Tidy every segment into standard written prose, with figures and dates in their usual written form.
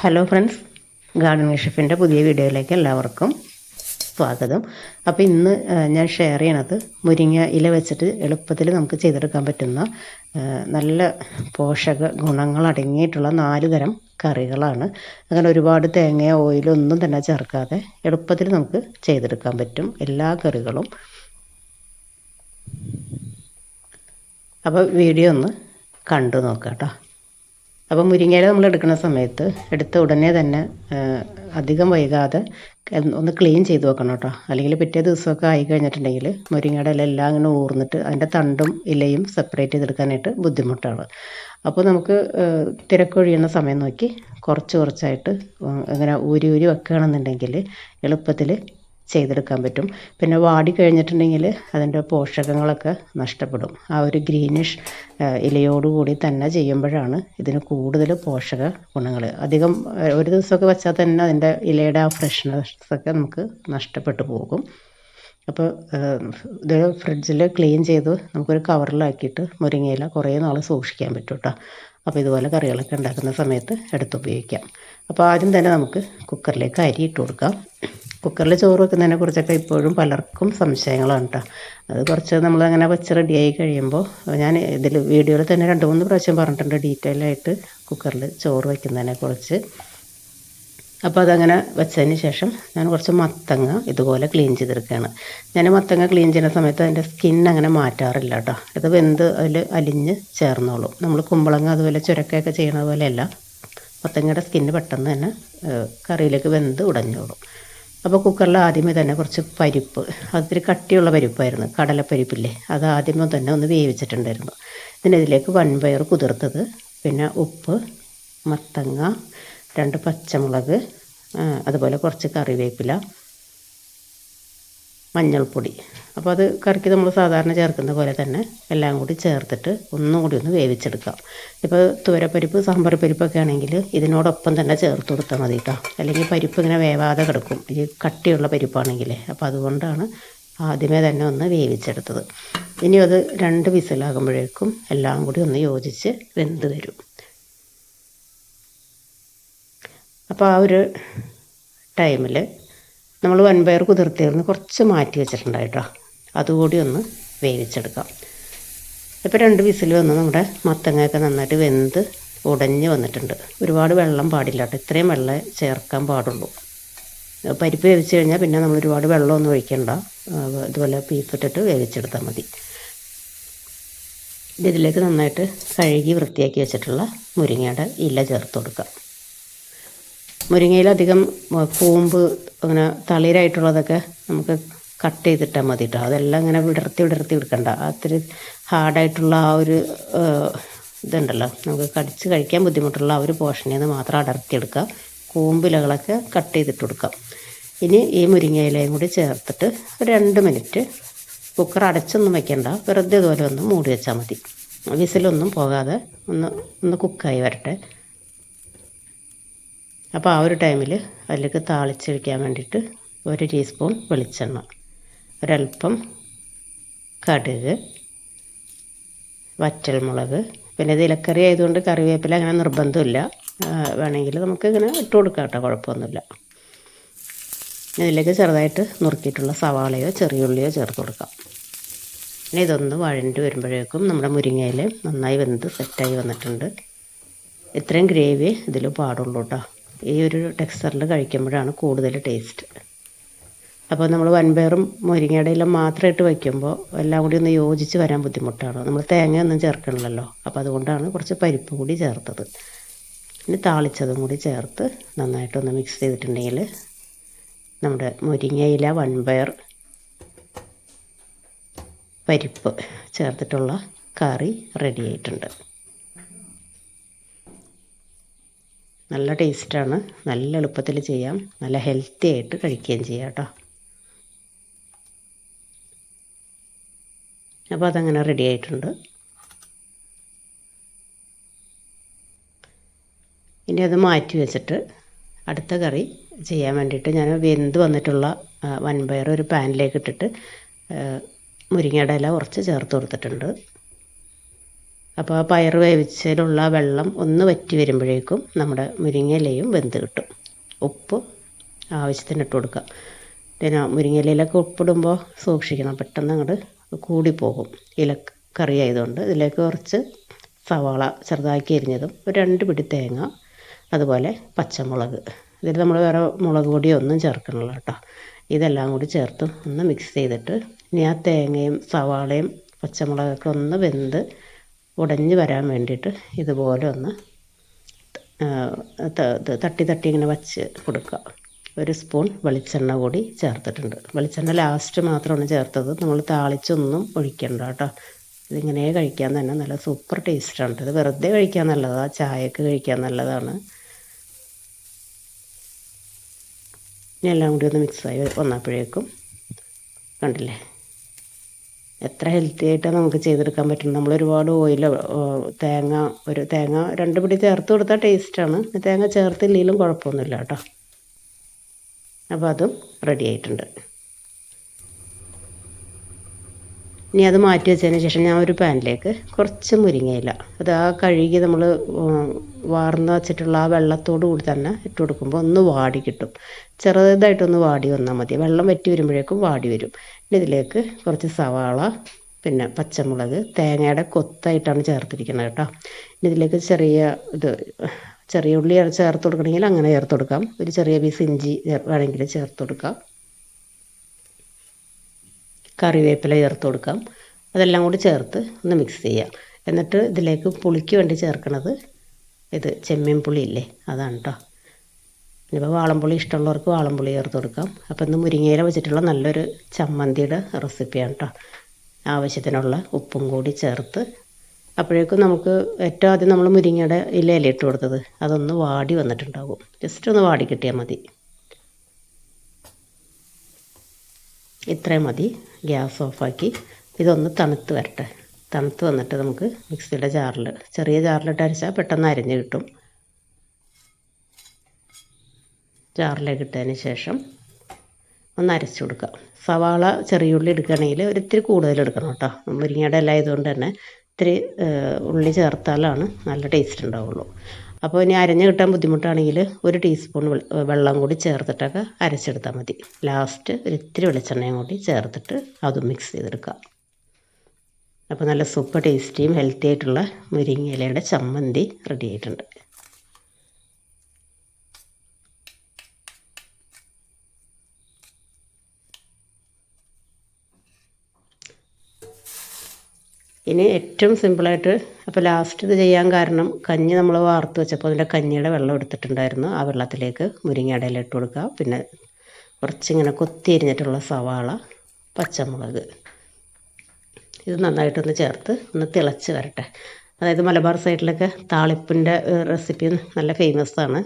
Hello friends, gardening ഷെഫിൻ്റെ പുതിയ വീഡിയോയിലേക്ക് എല്ലാവർക്കും സ്വാഗതം. അപ്പോൾ ഇന്ന് ഞാൻ ഷെയർ ചെയ്യണത് മുരിങ്ങ ഇല വെച്ചിട്ട് എളുപ്പത്തിൽ നമുക്ക് ചെയ്തെടുക്കാൻ പറ്റുന്ന നല്ല പോഷക ഗുണങ്ങൾ അടങ്ങിയിട്ടുള്ള 4 തരം കറികളാണ്. അങ്ങനെ ഒരുപാട് തേങ്ങയോ ഓയിലോ ഒന്നും തന്നെ ചേർക്കാതെ എളുപ്പത്തിൽ നമുക്ക് ചെയ്തെടുക്കാൻ പറ്റും എല്ലാ കറികളും. അപ്പോൾ വീഡിയോ ഒന്ന് കണ്ടു നോക്കാം കേട്ടോ. അപ്പോൾ മുരിങ്ങയില നമ്മൾ എടുക്കുന്ന സമയത്ത് എടുത്ത ഉടനെ തന്നെ അധികം വൈകാതെ ഒന്ന് ക്ലീൻ ചെയ്ത് വെക്കണം കേട്ടോ. അല്ലെങ്കിൽ പിറ്റേ ദിവസമൊക്കെ ആയി കഴിഞ്ഞിട്ടുണ്ടെങ്കിൽ മുരിങ്ങയുടെ ഇല എല്ലാം അങ്ങനെ ഊർന്നിട്ട് അതിൻ്റെ തണ്ടും ഇലയും സെപ്പറേറ്റ് ചെയ്തെടുക്കാനായിട്ട് ബുദ്ധിമുട്ടാണ്. അപ്പോൾ നമുക്ക് തിരക്കൊഴിയുന്ന സമയം നോക്കി കുറച്ചായിട്ട് ഇങ്ങനെ ഊരി വെക്കുകയാണെന്നുണ്ടെങ്കിൽ എളുപ്പത്തിൽ ചെയ്തെടുക്കാൻ പറ്റും. പിന്നെ വാടി കഴിഞ്ഞിട്ടുണ്ടെങ്കിൽ അതിൻ്റെ പോഷകങ്ങളൊക്കെ നഷ്ടപ്പെടും. ആ ഒരു ഗ്രീനിഷ് ഇലയോടുകൂടി തന്നെ ചെയ്യുമ്പോഴാണ് ഇതിന് കൂടുതൽ പോഷക ഗുണങ്ങൾ. അധികം ഒരു ദിവസമൊക്കെ വെച്ചാൽ തന്നെ അതിൻ്റെ ഇലയുടെ ആ ഫ്രഷ്നെസ്സൊക്കെ നമുക്ക് നഷ്ടപ്പെട്ടു പോകും. അപ്പോൾ ഇത് ഫ്രിഡ്ജിൽ ക്ലീൻ ചെയ്ത് നമുക്കൊരു കവറിലാക്കിയിട്ട് മുരിങ്ങയില കുറേ നാൾ സൂക്ഷിക്കാൻ പറ്റും കേട്ടോ. അപ്പോൾ ഇതുപോലെ കറികളൊക്കെ ഉണ്ടാക്കുന്ന സമയത്ത് എടുത്തുപയോഗിക്കാം. അപ്പോൾ ആദ്യം തന്നെ നമുക്ക് കുക്കറിലേക്ക് അരി ഇട്ട് കൊടുക്കാം. കുക്കറിൽ ചോറ് വെക്കുന്നതിനെ കുറിച്ചൊക്കെ ഇപ്പോഴും പലർക്കും സംശയങ്ങളാണ് കേട്ടോ. അത് കുറച്ച് നമ്മളങ്ങനെ വെച്ച് റെഡിയായി കഴിയുമ്പോൾ ഞാൻ ഇതിൽ വീഡിയോയിൽ തന്നെ 2-3 പ്രാവശ്യം പറഞ്ഞിട്ടുണ്ട് ഡീറ്റെയിൽ ആയിട്ട് കുക്കറിൽ ചോറ് വയ്ക്കുന്നതിനെ കുറിച്ച്. അപ്പോൾ അതങ്ങനെ വെച്ചതിന് ശേഷം ഞാൻ കുറച്ച് മത്തങ്ങ ഇതുപോലെ ക്ലീൻ ചെയ്തെടുക്കുകയാണ്. ഞാൻ മത്തങ്ങ ക്ലീൻ ചെയ്യുന്ന സമയത്ത് അതിൻ്റെ സ്കിൻ അങ്ങനെ മാറ്റാറില്ല കേട്ടോ. ഇത് വെന്ത് അതിൽ അലിഞ്ഞ് ചേർന്നോളും. നമ്മൾ കുമ്പളങ്ങ അതുപോലെ ചുരക്കയൊക്കെ ചെയ്യണ പോലെയല്ല, മത്തങ്ങയുടെ സ്കിന്ന് പെട്ടെന്ന് തന്നെ കറിയിലേക്ക് വെന്ത് ഉടഞ്ഞോളും. അപ്പോൾ കുക്കറിൽ ആദ്യമേ തന്നെ കുറച്ച് പരിപ്പ്, അതിൽ കട്ടിയുള്ള പരിപ്പായിരുന്നു, കടലപ്പരിപ്പില്ലേ, അത് ആദ്യമേ തന്നെ ഒന്ന് വേവിച്ചിട്ടുണ്ടായിരുന്നു. ഇതിലേക്ക് വൻപയർ കുതിർത്തത്, പിന്നെ ഉപ്പ്, മത്തങ്ങ, 2 പച്ചമുളക്, അതുപോലെ കുറച്ച് കറിവേപ്പില, മഞ്ഞൾപ്പൊടി. അപ്പോൾ അത് കറിക്ക് നമ്മൾ സാധാരണ ചേർക്കുന്ന പോലെ തന്നെ എല്ലാം കൂടി ചേർത്തിട്ട് ഒന്നും കൂടി ഒന്ന് വേവിച്ചെടുക്കാം. ഇപ്പോൾ തുവരപ്പരിപ്പ്, സാമ്പാർ പരിപ്പൊക്കെ ആണെങ്കിൽ ഇതിനോടൊപ്പം തന്നെ ചേർത്ത് കൊടുത്താൽ മതി കേട്ടോ. അല്ലെങ്കിൽ പരിപ്പ് ഇങ്ങനെ വേവാതെ കിടക്കും, ഈ കട്ടിയുള്ള പരിപ്പാണെങ്കിൽ. അപ്പോൾ അതുകൊണ്ടാണ് ആദ്യമേ തന്നെ ഒന്ന് വേവിച്ചെടുത്തത്. ഇനി അത് 2 വിസിലാകുമ്പോഴേക്കും എല്ലാം കൂടി ഒന്ന് യോജിച്ച് വെന്ത് വരും. അപ്പോൾ ആ ഒരു ടൈമിൽ നമ്മൾ വൻപയർ കുതിർത്തിരുന്ന് കുറച്ച് മാറ്റി വെച്ചിട്ടുണ്ടായിട്ടോ, അതുകൂടി ഒന്ന് വേവിച്ചെടുക്കാം. ഇപ്പോൾ 2 വിസിൽ വന്ന് നമ്മുടെ മത്തങ്ങയൊക്കെ നന്നായിട്ട് വെന്ത് ഉടഞ്ഞ് വന്നിട്ടുണ്ട്. ഒരുപാട് വെള്ളം പാടില്ല കേട്ടോ, ഇത്രയും വെള്ളം ചേർക്കാൻ പാടുള്ളൂ. പരിപ്പ് വേവിച്ച് കഴിഞ്ഞാൽ പിന്നെ നമ്മൾ ഒരുപാട് വെള്ളമൊന്നും ഒഴിക്കണ്ട, ഇതുപോലെ പീസിട്ടിട്ട് വേവിച്ചെടുത്താൽ മതി. ഇതിലേക്ക് നന്നായിട്ട് കഴുകി വൃത്തിയാക്കി വെച്ചിട്ടുള്ള മുരിങ്ങയുടെ ഇല ചേർത്ത് കൊടുക്കാം. മുരിങ്ങയിലധികം കൂമ്പ് അങ്ങനെ തളിരായിട്ടുള്ളതൊക്കെ നമുക്ക് കട്ട് ചെയ്തിട്ടാൽ മതി കേട്ടോ. അതെല്ലാം ഇങ്ങനെ വിടർത്തി എടുക്കണ്ട. അത്തിരി ഹാർഡായിട്ടുള്ള ആ ഒരു ഇതുണ്ടല്ലോ, നമുക്ക് കടിച്ച് കഴിക്കാൻ ബുദ്ധിമുട്ടുള്ള ആ ഒരു പോർഷനിൽ നിന്ന് മാത്രം അടർത്തിയെടുക്കുക. കൂമ്പിലകളൊക്കെ കട്ട് ചെയ്തിട്ട് കൊടുക്കാം. ഇനി ഈ മുരിങ്ങയിലയും കൂടി ചേർത്തിട്ട് ഒരു 2 മിനിറ്റ് കുക്കർ അടച്ചൊന്നും വയ്ക്കണ്ട, വെറുതെ ഇതുപോലെ ഒന്ന് മൂടി വെച്ചാൽ മതി. വിസിലൊന്നും പോകാതെ ഒന്ന് കുക്കായി വരട്ടെ. അപ്പോൾ ആ ഒരു ടൈമിൽ അതിലേക്ക് താളിച്ചൊഴിക്കാൻ വേണ്ടിയിട്ട് 1 ടീസ്പൂൺ വെളിച്ചെണ്ണ, ഒരൽപ്പം കടുക്, വറ്റൽമുളക്, പിന്നെ ഇത് ഇലക്കറി ആയതുകൊണ്ട് കറിവേപ്പില അങ്ങനെ നിർബന്ധമില്ല, വേണമെങ്കിൽ നമുക്ക് ഇങ്ങനെ ഇട്ട് കൊടുക്കാം കേട്ടോ, കുഴപ്പമൊന്നുമില്ല. ഇതിലേക്ക് ചെറുതായിട്ട് നുറുക്കിയിട്ടുള്ള സവാളയോ ചെറിയുള്ളിയോ ചേർത്ത് കൊടുക്കാം. ഇനി ഇതൊന്ന് വഴണ്ട് വരുമ്പോഴേക്കും നമ്മുടെ മുരിങ്ങയില നന്നായി വെന്ത് സെറ്റായി വന്നിട്ടുണ്ട്. ഇത്രയും ഗ്രേവി ഇതിൽ പാടുള്ളൂ കേട്ടോ. ഈ ഒരു ടെക്സ്ചറിൽ കഴിക്കുമ്പോഴാണ് കൂടുതൽ ടേസ്റ്റ്. അപ്പോൾ നമ്മൾ വൻപയറും മുരിങ്ങയുടെ ഇല മാത്രമായിട്ട് വയ്ക്കുമ്പോൾ എല്ലാം കൂടി ഒന്ന് യോജിച്ച് വരാൻ ബുദ്ധിമുട്ടാണ്. നമ്മൾ തേങ്ങയൊന്നും ചേർക്കണമല്ലോ, അപ്പോൾ അതുകൊണ്ടാണ് കുറച്ച് പരിപ്പ് കൂടി ചേർത്തത്. ഇനി താളിച്ചതും കൂടി ചേർത്ത് നന്നായിട്ടൊന്ന് മിക്സ് ചെയ്തിട്ടുണ്ടെങ്കിൽ നമ്മുടെ മുരിങ്ങയില വൻപയർ പരിപ്പ് ചേർത്തിട്ടുള്ള കറി റെഡി ആയിട്ടുണ്ട്. നല്ല ടേസ്റ്റാണ്, നല്ല എളുപ്പത്തിൽ ചെയ്യാം, നല്ല ഹെൽത്തി ആയിട്ട് കഴിക്കുകയും ചെയ്യാം കേട്ടോ. അപ്പോൾ അതങ്ങനെ റെഡി ആയിട്ടുണ്ട്. ഇനി അത് മാറ്റി വെച്ചിട്ട് അടുത്ത കറി ചെയ്യാൻ വേണ്ടിയിട്ട് ഞാൻ വെന്ത് വന്നിട്ടുള്ള വൻപയർ ഒരു പാനിലേക്ക് ഇട്ടിട്ട് മുരിങ്ങയുടെ ഇല കുറച്ച് ചേർത്ത് കൊടുത്തിട്ടുണ്ട്. അപ്പോൾ ആ പയർ വേവിച്ചതിലുള്ള വെള്ളം ഒന്ന് വറ്റി വരുമ്പോഴേക്കും നമ്മുടെ മുരിങ്ങയിലയും വെന്ത് കിട്ടും. ഉപ്പ് ആവശ്യത്തിന് ഇട്ട് കൊടുക്കുക. പിന്നെ മുരിങ്ങയിലയിലൊക്കെ ഉപ്പിടുമ്പോൾ സൂക്ഷിക്കണം, പെട്ടെന്ന് അങ്ങോട്ട് കൂടിപ്പോകും ഇലക്കറി ആയതുകൊണ്ട്. ഇതിലേക്ക് കുറച്ച് സവാള ചെറുതാക്കി എരിഞ്ഞതും ഒരു 2 പിടി തേങ്ങ, അതുപോലെ പച്ചമുളക്. ഇതിൽ നമ്മൾ വേറെ മുളക് പൊടിയോ ഒന്നും ചേർക്കണില്ല കേട്ടോ. ഇതെല്ലാം കൂടി ചേർത്ത് ഒന്ന് മിക്സ് ചെയ്തിട്ട് ഇനി ആ തേങ്ങയും സവാളയും പച്ചമുളകൊക്കെ ഒന്ന് വെന്ത് ഉടഞ്ഞ് വരാൻ വേണ്ടിയിട്ട് ഇതുപോലെ ഒന്ന് തട്ടി തട്ടി ഇങ്ങനെ വച്ച് കൊടുക്കുക. 1 സ്പൂൺ വെളിച്ചെണ്ണ കൂടി ചേർത്തിട്ടുണ്ട്. വെളിച്ചെണ്ണ ലാസ്റ്റ് മാത്രമാണ് ചേർത്തത്, നമ്മൾ താളിച്ചൊന്നും ഒഴിക്കണ്ട കേട്ടോ. ഇതിങ്ങനെ കഴിക്കാൻ തന്നെ നല്ല സൂപ്പർ ടേസ്റ്റാണ്. ഇത് വെറുതെ കഴിക്കാൻ നല്ലതാണ്, ചായക്ക് കഴിക്കാൻ നല്ലതാണ്. ഇനി എല്ലാം കൂടി ഒന്ന് മിക്സായി വന്നപ്പോഴേക്കും കണ്ടില്ലേ എത്ര ഹെൽത്തി ആയിട്ടാണ് നമുക്ക് ചെയ്തെടുക്കാൻ പറ്റുന്നത്. നമ്മളൊരുപാട് ഓയിൽ തേങ്ങ 2 പിടി ചേർത്ത് കൊടുത്താൽ ടേസ്റ്റാണ്. തേങ്ങ ചേർത്തില്ലെങ്കിലും കുഴപ്പമൊന്നുമില്ല കേട്ടോ. അപ്പോൾ അതും റെഡി ആയിട്ടുണ്ട്. ഇനി അത് മാറ്റി വെച്ചതിന് ശേഷം ഞാൻ ഒരു പാനിലേക്ക് കുറച്ച് മുരിങ്ങയില, അത് ആ കഴുകി നമ്മൾ വാർന്ന് വെച്ചിട്ടുള്ള ആ വെള്ളത്തോടു കൂടി തന്നെ ഇട്ട് കൊടുക്കുമ്പോൾ ഒന്ന് വാടി കിട്ടും. ചെറുതായിട്ടൊന്ന് വാടി വന്നാൽ മതി, വെള്ളം വറ്റി വരുമ്പോഴേക്കും വാടി വരും. ഇനി ഇതിലേക്ക് കുറച്ച് സവാള, പിന്നെ പച്ചമുളക്, തേങ്ങയുടെ കൊത്തായിട്ടാണ് ചേർത്തിരിക്കുന്നത് കേട്ടോ. ഇനി ഇതിലേക്ക് ചെറിയ ഉള്ളി ചേർത്ത് കൊടുക്കണമെങ്കിൽ അങ്ങനെ ചേർത്ത് കൊടുക്കാം. ഒരു ചെറിയ പീസ് ഇഞ്ചി വേണമെങ്കിൽ ചേർത്ത് കൊടുക്കാം. കറിവേപ്പില ചേർത്ത് കൊടുക്കാം. അതെല്ലാം കൂടി ചേർത്ത് ഒന്ന് മിക്സ് ചെയ്യാം. എന്നിട്ട് ഇതിലേക്ക് പുളിക്ക് വേണ്ടി ചേർക്കണത് ചെമ്മീൻ പുളി ഇല്ലേ, അതാണ് കേട്ടോ. ഇനിയിപ്പോൾ വാളംപുളി ഇഷ്ടമുള്ളവർക്ക് വാളംപുളി ചേർത്ത് കൊടുക്കാം. അപ്പോൾ ഇന്ന് മുരിങ്ങയില വെച്ചിട്ടുള്ള നല്ലൊരു ചമ്മന്തിയുടെ റെസിപ്പിയാണ് കേട്ടോ. ആവശ്യത്തിനുള്ള ഉപ്പും കൂടി ചേർത്ത് അപ്പോഴേക്കും നമുക്ക് ഏറ്റവും ആദ്യം നമ്മൾ മുരിങ്ങയുടെ ഇല ഇട്ട് കൊടുത്തത് അതൊന്ന് വാടി വന്നിട്ടുണ്ടാകും. ജസ്റ്റ് ഒന്ന് വാടി കിട്ടിയാൽ മതി. ഇത്രയും മതി. ഗ്യാസ് ഓഫാക്കി ഇതൊന്ന് തണുത്ത് വരട്ടെ. തണുത്ത് വന്നിട്ട് നമുക്ക് മിക്സിയുടെ ചെറിയ ജാറിലിട്ട് അരച്ചാൽ പെട്ടെന്ന് അരിഞ്ഞ് കിട്ടും. ജാറിലേക്ക് ഇട്ടതിന് ശേഷം ഒന്ന് അരച്ചു കൊടുക്കാം. സവാള ചെറിയുള്ളി എടുക്കുകയാണെങ്കിൽ ഒരിത്തിരി കൂടുതൽ എടുക്കണം കേട്ടോ. മുരിങ്ങയുടെ ഇല ആയതുകൊണ്ട് തന്നെ ഇത്തിരി ഉള്ളി ചേർത്താലാണ് നല്ല ടേസ്റ്റ് ഉണ്ടാവുള്ളൂ. അപ്പോൾ ഇനി അരഞ്ഞ് കിട്ടാൻ ബുദ്ധിമുട്ടാണെങ്കിൽ 1 ടീസ്പൂൺ വെള്ളം കൂടി ചേർത്തിട്ടൊക്കെ അരച്ചെടുത്താൽ മതി. ലാസ്റ്റ് ഒരിത്തിരി വെളിച്ചെണ്ണയും കൂടി ചേർത്തിട്ട് അതും മിക്സ് ചെയ്തെടുക്കാം. അപ്പോൾ നല്ല സൂപ്പർ ടേസ്റ്റിയും ഹെൽത്തി ആയിട്ടുള്ള മുരിങ്ങയിലയുടെ ചമ്മന്തി റെഡി ആയിട്ടുണ്ട്. ഇനി ഏറ്റവും സിമ്പിളായിട്ട്, അപ്പോൾ ലാസ്റ്റ് ഇത് ചെയ്യാൻ കാരണം കഞ്ഞി നമ്മൾ വാർത്ത് വെച്ചപ്പോൾ അതിൻ്റെ കഞ്ഞിയുടെ വെള്ളം എടുത്തിട്ടുണ്ടായിരുന്നു. ആ വെള്ളത്തിലേക്ക് മുരിങ്ങയുടെ ഇല ഇട്ട് കൊടുക്കുക. പിന്നെ കുറച്ചിങ്ങനെ കൊത്തി എരിഞ്ഞിട്ടുള്ള സവാള, പച്ചമുളക്, ഇത് നന്നായിട്ടൊന്ന് ചേർത്ത് ഒന്ന് തിളച്ച് വരട്ടെ. അതായത് മലബാർ സൈഡിലൊക്കെ താളിപ്പിൻ്റെ റെസിപ്പി നല്ല ഫേമസ് ആണ്.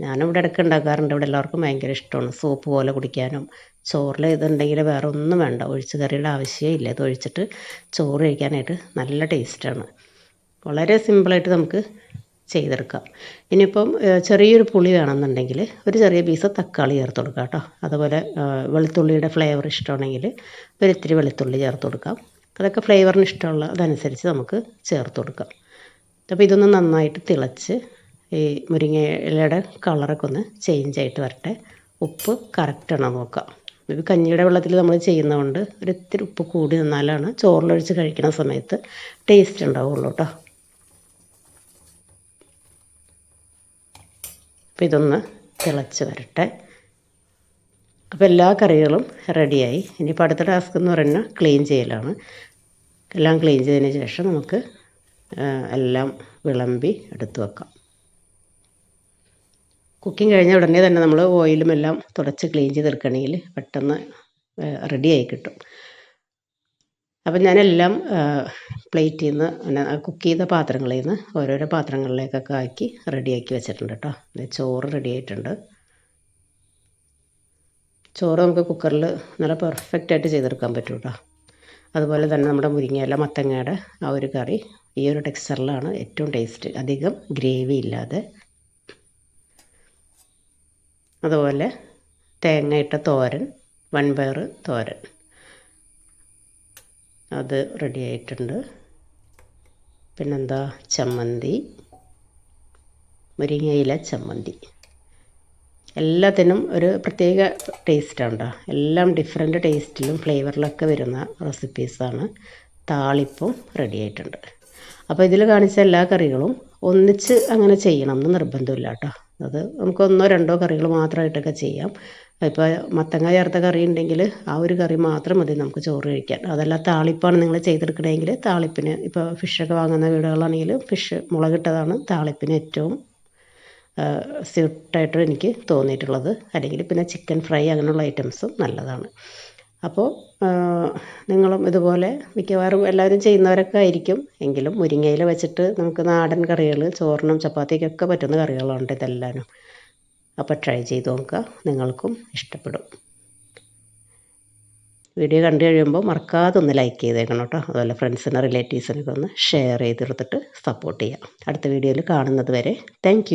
ഞാനിവിടെ ഇടയ്ക്ക് ഉണ്ടാക്കാറുണ്ട്. ഇവിടെ എല്ലാവർക്കും ഭയങ്കര ഇഷ്ടമാണ്. സൂപ്പ് പോലെ കുടിക്കാനും ചോറിൽ ഇതുണ്ടെങ്കിൽ വേറെ ഒന്നും വേണ്ട, ഒഴിച്ച് കറിയുടെ ആവശ്യമേ ഇല്ല. ഇത് ഒഴിച്ചിട്ട് ചോറ് കഴിക്കാനായിട്ട് നല്ല ടേസ്റ്റാണ്. വളരെ സിമ്പിളായിട്ട് നമുക്ക് ചെയ്തെടുക്കാം. ഇനിയിപ്പം ചെറിയൊരു പുളി വേണമെന്നുണ്ടെങ്കിൽ ഒരു ചെറിയ പീസ് തക്കാളി ചേർത്ത് കൊടുക്കാം കേട്ടോ. അതുപോലെ വെളുത്തുള്ളിയുടെ ഫ്ലേവർ ഇഷ്ടമാണെങ്കിൽ ഒരിത്തിരി വെളുത്തുള്ളി ചേർത്ത് കൊടുക്കാം. അതൊക്കെ ഫ്ലേവറിന് ഇഷ്ടമുള്ള അതനുസരിച്ച് നമുക്ക് ചേർത്ത് കൊടുക്കാം. അപ്പോൾ ഇതൊന്ന് നന്നായിട്ട് തിളച്ച് ഈ മുരിങ്ങയിലയുടെ കളറൊക്കെ ഒന്ന് ചേഞ്ച് ആയിട്ട് വരട്ടെ. ഉപ്പ് കറക്റ്റാണോ നോക്കാം. ഇത് കഞ്ഞിയുടെ വെള്ളത്തിൽ നമ്മൾ ചെയ്യുന്നതുകൊണ്ട് ഒരിത്തിരി ഉപ്പ് കൂടി നിന്നാലാണ് ചോറിലൊഴിച്ച് കഴിക്കുന്ന സമയത്ത് ടേസ്റ്റ് ഉണ്ടാവുള്ളൂ കേട്ടോ. അപ്പോൾ ഇതൊന്ന് തിളച്ച് വരട്ടെ. അപ്പോൾ എല്ലാ കറികളും റെഡിയായി. ഇനിയിപ്പോൾ അടുത്ത ടാസ്ക് എന്ന് പറയുന്നത് ക്ലീൻ ചെയ്യലാണ്. എല്ലാം ക്ലീൻ ചെയ്തതിന് ശേഷം നമുക്ക് എല്ലാം വിളമ്പി എടുത്ത് വെക്കാം. കുക്കിംഗ് കഴിഞ്ഞ ഉടനെ തന്നെ നമ്മൾ ഓയിലും എല്ലാം തുടച്ച് ക്ലീൻ ചെയ്തെടുക്കണമെങ്കിൽ പെട്ടെന്ന് റെഡിയായി കിട്ടും. അപ്പം ഞാനെല്ലാം പ്ലേറ്റിൽ നിന്ന് കുക്ക് ചെയ്ത പാത്രങ്ങളിൽ നിന്ന് ഓരോരോ പാത്രങ്ങളിലേക്കൊക്കെ ആക്കി റെഡിയാക്കി വെച്ചിട്ടുണ്ട് കേട്ടോ. ചോറ് റെഡി ആയിട്ടുണ്ട്. ചോറ് നമുക്ക് കുക്കറിൽ നല്ല പെർഫെക്റ്റായിട്ട് ചെയ്തെടുക്കാൻ പറ്റും കേട്ടോ. അതുപോലെ തന്നെ നമ്മുടെ മുരിങ്ങയില മത്തങ്ങയുടെ ആ ഒരു കറി ഈ ഒരു ടെക്സ്ചറിലാണ് ഏറ്റവും ടേസ്റ്റ്, അധികം ഗ്രേവി ഇല്ലാതെ. അതുപോലെ തേങ്ങയിട്ട തോരൻ, വൻപയർ തോരൻ, അത് റെഡി ആയിട്ടുണ്ട്. പിന്നെന്താ ചമ്മന്തി, മുരിങ്ങയില ചമ്മന്തി. എല്ലാത്തിനും ഒരു പ്രത്യേക ടേസ്റ്റാണ് കേട്ടോ. എല്ലാം ഡിഫറെൻറ്റ് ടേസ്റ്റിലും ഫ്ലേവറിലൊക്കെ വരുന്ന റെസിപ്പീസാണ്. താളിപ്പും റെഡി ആയിട്ടുണ്ട്. അപ്പോൾ ഇതിൽ കാണിച്ച എല്ലാ കറികളും ഒന്നിച്ച് അങ്ങനെ ചെയ്യണം എന്ന് നിർബന്ധമില്ല കേട്ടോ. അത് നമുക്ക് 1-2 കറികൾ മാത്രമായിട്ടൊക്കെ ചെയ്യാം. ഇപ്പോൾ മത്തങ്ങ ചേർത്ത കറി ഉണ്ടെങ്കിൽ ആ ഒരു കറി മാത്രം മതി നമുക്ക് ചോറ് കഴിക്കാൻ. അതല്ല താളിപ്പാണ് നിങ്ങൾ ചെയ്തെടുക്കണമെങ്കിൽ താളിപ്പിന്, ഇപ്പോൾ ഫിഷൊക്കെ വാങ്ങുന്ന വീടുകളാണെങ്കിൽ ഫിഷ് മുളകിട്ടതാണ് താളിപ്പിന് ഏറ്റവും സ്യൂട്ടായിട്ട് എനിക്ക് തോന്നിയിട്ടുള്ളത്. അല്ലെങ്കിൽ പിന്നെ ചിക്കൻ ഫ്രൈ അങ്ങനെയുള്ള ഐറ്റംസും നല്ലതാണ്. അപ്പോൾ നിങ്ങളും ഇതുപോലെ മിക്കവാറും എല്ലാവരും ചെയ്യുന്നവരൊക്കെ ആയിരിക്കും. എങ്കിലും മുരിങ്ങയില വെച്ചിട്ട് നമുക്ക് നാടൻ കറികൾ ചോറിനും ചപ്പാത്തിക്കൊക്കെ പറ്റുന്ന കറികളുണ്ട് ഇതെല്ലാവരും. അപ്പോൾ ട്രൈ ചെയ്ത് നോക്കുക, നിങ്ങൾക്കും ഇഷ്ടപ്പെടും. വീഡിയോ കണ്ടു കഴിയുമ്പോൾ മറക്കാതെ ഒന്ന് ലൈക്ക് ചെയ്തേക്കണം കേട്ടോ. അതുപോലെ ഫ്രണ്ട്സിനും റിലേറ്റീവ്സിനൊക്കെ ഒന്ന് ഷെയർ ചെയ്തെടുത്തിട്ട് സപ്പോർട്ട് ചെയ്യാം. അടുത്ത വീഡിയോയിൽ കാണുന്നത് വരെ താങ്ക്